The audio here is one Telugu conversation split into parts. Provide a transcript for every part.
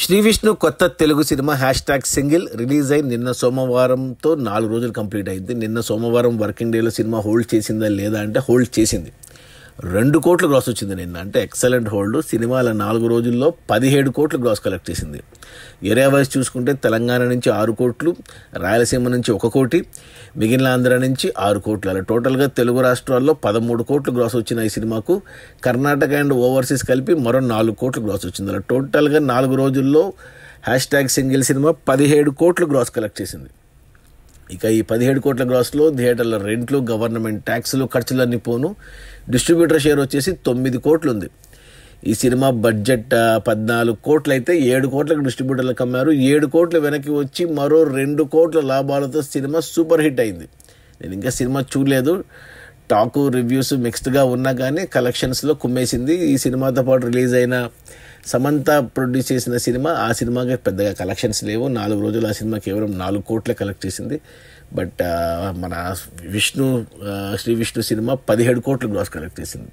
శ్రీ విష్ణు కొత్త తెలుగు సినిమా #సింగిల్ రిలీజ్ అయి నిన్న సోమవారంతో 4 రోజులు కంప్లీట్ అయింది. నిన్న సోమవారం వర్కింగ్ డేలో సినిమా హోల్డ్ చేసిందా లేదా అంటే హోల్డ్ చేసింది. 2 కోట్ల గ్రాస్ వచ్చింది నిన్న, అంటే ఎక్సలెంట్ హోల్డ్. సినిమాల 4 రోజుల్లో 17 కోట్ల గ్రాస్ కలెక్ట్ చేసింది. ఏరియా వైజ్ చూసుకుంటే తెలంగాణ నుంచి 6 కోట్లు, రాయలసీమ నుంచి 1 కోటి, మిగిలిన ఆంధ్ర నుంచి 6 కోట్లు, అలా టోటల్గా తెలుగు రాష్ట్రాల్లో 13 కోట్లు గ్రాస్ వచ్చిన ఈ సినిమాకు కర్ణాటక అండ్ ఓవర్సీస్ కలిపి మరో 4 కోట్లు గ్రాస్ వచ్చింది. అలా టోటల్గా 4 రోజుల్లో #సింగిల్ సినిమా 17 కోట్లు గ్రాస్ కలెక్ట్ చేసింది. ఇక ఈ 17 కోట్ల గ్రాస్లో థియేటర్ల రెంట్లు, గవర్నమెంట్ ట్యాక్సులు, ఖర్చులన్నీ పోను డిస్ట్రిబ్యూటర్ షేర్ వచ్చేసి 9 కోట్లు ఉంది. ఈ సినిమా బడ్జెట్ 14 కోట్లు అయితే 7 కోట్లకు డిస్ట్రిబ్యూటర్లకు అమ్మారు. 7 కోట్లు వెనక్కి వచ్చి మరో 2 కోట్ల లాభాలతో సినిమా సూపర్ హిట్ అయింది. నేను ఇంకా సినిమా చూడలేదు, టాకు రివ్యూస్ మిక్స్డ్గా ఉన్నా కానీ కలెక్షన్స్లో కుమ్మేసింది. ఈ సినిమాతో పాటు రిలీజ్ అయిన సమంత ప్రొడ్యూస్ చేసిన సినిమా, ఆ సినిమాకి పెద్దగా కలెక్షన్స్ లేవు. 4 రోజులు ఆ సినిమా కేవలం 4 కోట్లే కలెక్ట్ చేసింది. బట్ మన శ్రీ విష్ణు సినిమా 17 కోట్లు గ్రాస్ కలెక్ట్ చేసింది.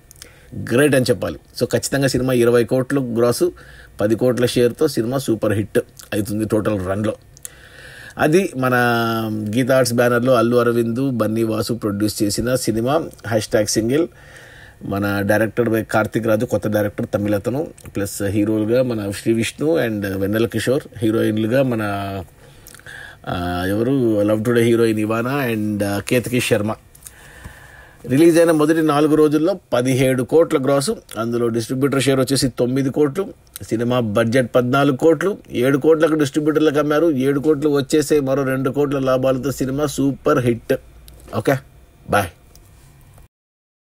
గ్రేట్ అని చెప్పాలి. సో ఖచ్చితంగా సినిమా 20 కోట్లు గ్రాసు, 10 కోట్ల షేర్తో సినిమా సూపర్ హిట్ అవుతుంది టోటల్ రన్లో. అది మన గీతా ఆర్ట్స్ బ్యానర్లో అల్లు అరవింద్, బన్నీ వాసు ప్రొడ్యూస్ చేసిన సినిమా #సింగిల్. మన డైరెక్టర్ బై కార్తిక్ రాజు, కొత్త డైరెక్టర్, తమిళ అతను. ప్లస్ హీరోలుగా మన శ్రీ విష్ణు అండ్ వెన్నెల కిషోర్, హీరోయిన్లుగా మన ఎవరు love today heroine Ivana and Ketika Sharma. Release అయిన మొదటి 4 రోజుల్లో 17 కోట్ల గ్రాసు, అందులో డిస్ట్రిబ్యూటర్ షేర్ వచ్చేసి 9 కోట్లు. సినిమా బడ్జెట్ 14 కోట్లు, 7 కోట్లకు డిస్ట్రిబ్యూటర్లకు అమ్మారు. 7 కోట్లు వచ్చేసే మరో 2 కోట్ల లాభాలతో cinema super hit. Okay, bye.